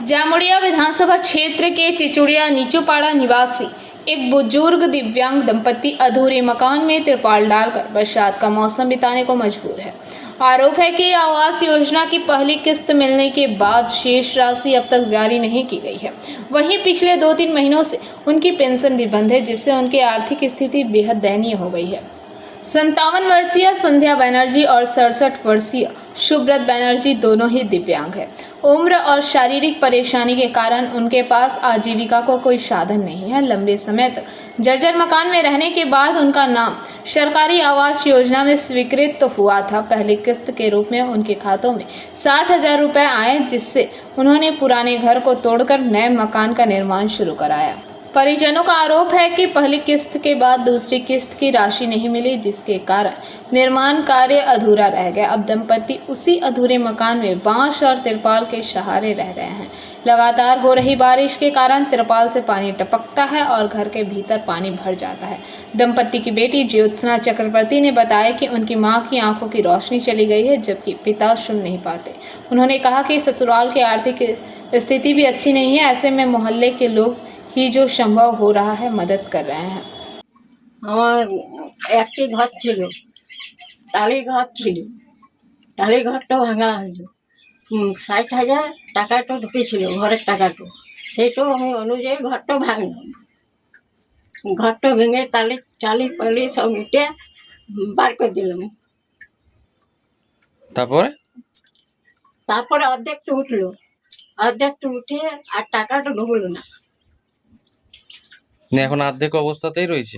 जामुड़िया विधानसभा क्षेत्र के चिचुड़िया नीचूपाड़ा निवासी एक बुजुर्ग दिव्यांग दंपति अधूरे मकान में तिरपाल डालकर बरसात का मौसम बिताने को मजबूर है। आरोप है कि आवास योजना की पहली किस्त मिलने के बाद शेष राशि अब तक जारी नहीं की गई है। वहीं पिछले 2-3 महीनों से उनकी पेंशन भी बंद है, जिससे उनकी आर्थिक स्थिति बेहद दयनीय हो गई है। 57 वर्षीय संध्या बनर्जी और 67 वर्षीय शुभ्रत बनर्जी दोनों ही दिव्यांग हैं। उम्र और शारीरिक परेशानी के कारण उनके पास आजीविका को कोई साधन नहीं है। लंबे समय तक जर्जर मकान में रहने के बाद उनका नाम सरकारी आवास योजना में स्वीकृत तो हुआ था। पहली किस्त के रूप में उनके खातों में 60,000 रुपये आए, जिससे उन्होंने पुराने घर को तोड़कर नए मकान का निर्माण शुरू कराया। परिजनों का आरोप है कि पहली किस्त के बाद दूसरी किस्त की राशि नहीं मिली, जिसके कारण निर्माण कार्य अधूरा रह गया। अब दंपति उसी अधूरे मकान में बांस और तिरपाल के सहारे रह रहे हैं। लगातार हो रही बारिश के कारण तिरपाल से पानी टपकता है और घर के भीतर पानी भर जाता है। दंपति की बेटी ज्योत्सना चक्रवर्ती ने बताया कि उनकी मां की आंखों की रोशनी चली गई है, जबकि पिता सुन नहीं पाते। उन्होंने कहा कि ससुराल की आर्थिक स्थिति भी अच्छी नहीं है, ऐसे में मोहल्ले के लोग ही जो संभव हो रहा है मदद कर रहे हैं। আমার একটি ঘর ছিল, টালি ঘর ছিল, টালি ঘরটা ভাঙা হইল। 60,000 টাকাটা ঢুকেছিল, ঘরের টাকাটা, সেইটাও আমি অনুযায়ী ঘরটা ভাঙলাম। ঘরটা ভেঙে টালি পালি সব ইটে বার করে দিলাম। তারপরে তারপরে অর্ধেকটা উঠলো, অর্ধেকটা উঠে আর টাকাটা ঢুকলো না। এখন অর্ধেক অবস্থাতেই রয়েছে।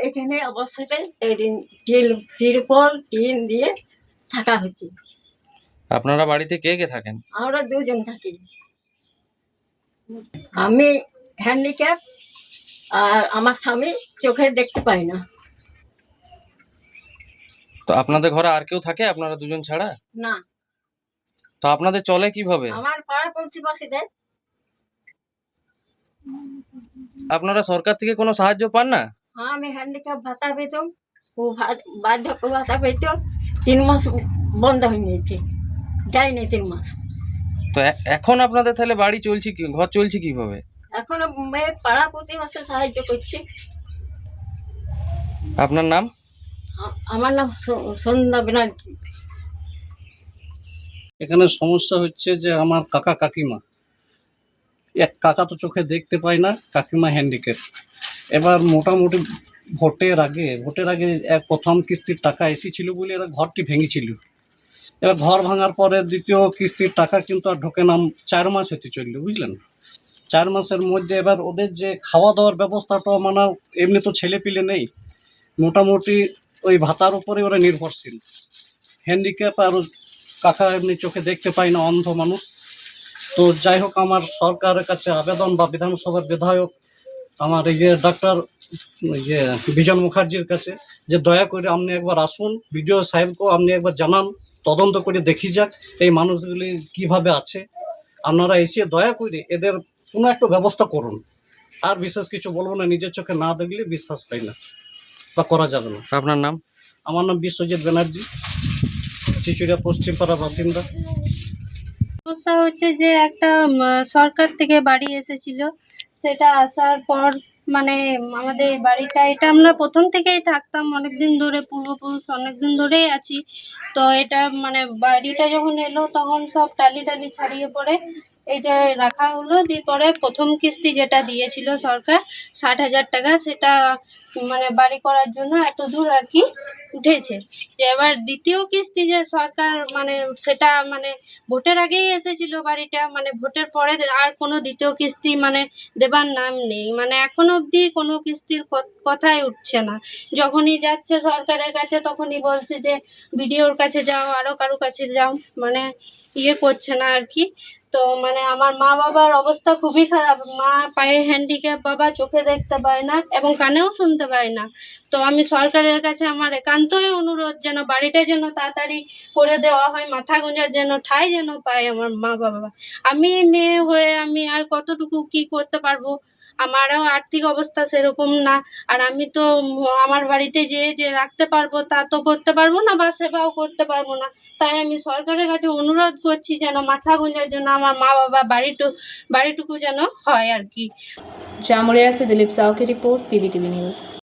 এখানে অবস্থাটাই তিরপল টিন দিয়ে থাকা হচ্ছে। আপনারা বাড়িতে কে কে থাকেন? আমরা দুজন থাকি। আমি হ্যান্ডিক্যাপ আর আমার স্বামী চোখে দেখতে পাই না। তো আপনাদের ঘরে আর কেউ থাকে আপনারা দুজন ছাড়া? না, তো আপনাদের চলে কিভাবে? আমার পাড়া প্রতিবেশী দেয়। আপনারা সরকার থেকে কোনো সাহায্য পান না? হ্যাঁ, আমি হ্যান্ডিক্যাপ ভাতা পেতাম, ও বার্ধক্য ভাতা পেত। 3 মাস বন্ধ হয়ে গেছে, যায়নি 3 মাস। তো এখন আপনাদের তাহলে বাড়ি চলছে কি, ঘর চলছে কিভাবে? এখনো পাড়া প্রতিবেশী সাহায্য করছে। আপনার নাম? আমার নাম সন্ধ্যা ব্যানার্জি। এখানে সমস্যা হচ্ছে যে আমার কাকা কাকিমা, এক কাকা তো চোখে দেখতে পায় না, কাকিমা হ্যান্ডিক্যাপ। এবার মোটামুটি ভোটের আগে এক প্রথম কিস্তির টাকা এসেছিল বলে এরা ঘরটি ভেঙেছিল। এবার ঘর ভাঙার পরে দ্বিতীয় কিস্তির টাকা কিন্তু আর ঢোকে না। 4 মাস হতে চললো, বুঝলেন। 4 মাসের মধ্যে এবার ওদের যে খাওয়া দাওয়ার ব্যবস্থাটা, মানে এমনি তো ছেলে পিলে নেই, মোটামুটি ওই ভাতার উপরে ওরা নির্ভরশীল। হ্যান্ডিক্যাপ আর কাকা এমনি চোখে দেখতে পায় না, অন্ধ মানুষ। তো যাই হোক, আমার সরকারের কাছে আবেদন, বা বিধানসভার বিধায়ক আমার ডাক্তার বিজন মুখার্জির কাছে, যে দয়া করে আপনি একবার আসুন, বিডিও সাহেবকেও আপনি একবার জানান, তদন্ত করে দেখি যাক এই মানুষগুলি কিভাবে আছে। আপনারা এসে দয়া করে এদের কোনো একটা ব্যবস্থা করুন। আর বিশেষ কিছু বলবো না, নিজের চোখে না দেখলে বিশ্বাস পাই না বা করা যাবে না। আপনার নাম? আমার নাম বিশ্বজিৎ ব্যানার্জি, চিচুড়িয়া পশ্চিম পাড়ার বাসিন্দা। সমস্যা হচ্ছে যে একটা সরকার থেকে বাড়ি এসেছিল, সেটা আসার পর মানে আমাদের বাড়িটা, এটা আমরা প্রথম থেকেই থাকতাম অনেকদিন ধরে, পূর্বপুরুষ অনেকদিন ধরেই আছি। তো এটা মানে বাড়িটা যখন এলো তখন সব টালি ছাড়িয়ে পড়ে এটা রাখা হলো। দিয়ে পরে প্রথম কিস্তি যেটা দিয়েছিল সরকার 60,000 টাকা, সেটা মানে বাড়ি করার জন্য এত দূর আর কি উঠেছে। যে এবার দ্বিতীয় কিস্তি যে সরকার মানে সেটা মানে ভোটের আগেই এসেছিল বাড়িটা, মানে ভোটের পরে আর কোনো দ্বিতীয় কিস্তি মানে দেবার নাম নেই। মানে এখনো অবধি কোনো কিস্তির কথাই উঠছে না। যখনই যাচ্ছে সরকারের কাছে তখনই বলছে যে বিডিওর কাছে যাও, আরো কারো কাছে যাও, মানে করছে না আর কি। তো মানে আমার মা বাবার অবস্থা খুবই খারাপ। মা পায়ে হ্যান্ডিক্যাপ, বাবা চোখে দেখতে পায় না এবং কানেও শুনতে পায় না। তো আমি সরকারের কাছে আমার একান্তই অনুরোধ, যেন বাড়িটা যেন তাড়াতাড়ি করে দেওয়া হয়, মাথা গোঁজার যেন ঠাঁই যেন পায় আমার মা বাবা। আমি মেয়ে হয়ে আমি আর কতটুকু কি করতে পারবো, আমারও আর্থিক অবস্থা সেরকম না। আর আমি তো আমার বাড়িতে যে রাখতে পারবো তা তো করতে পারবো না, বা সেবাও করতে পারবো না। তাই আমি সরকারের কাছে অনুরোধ করছি যেন মাথা গোঁজার জন্য আমার মা বাবা বাড়িটুকু যেন হয় আর কি। जामुड़िया से दिलीप साव की रिपोर्ट, पीबीटीवी न्यूज़।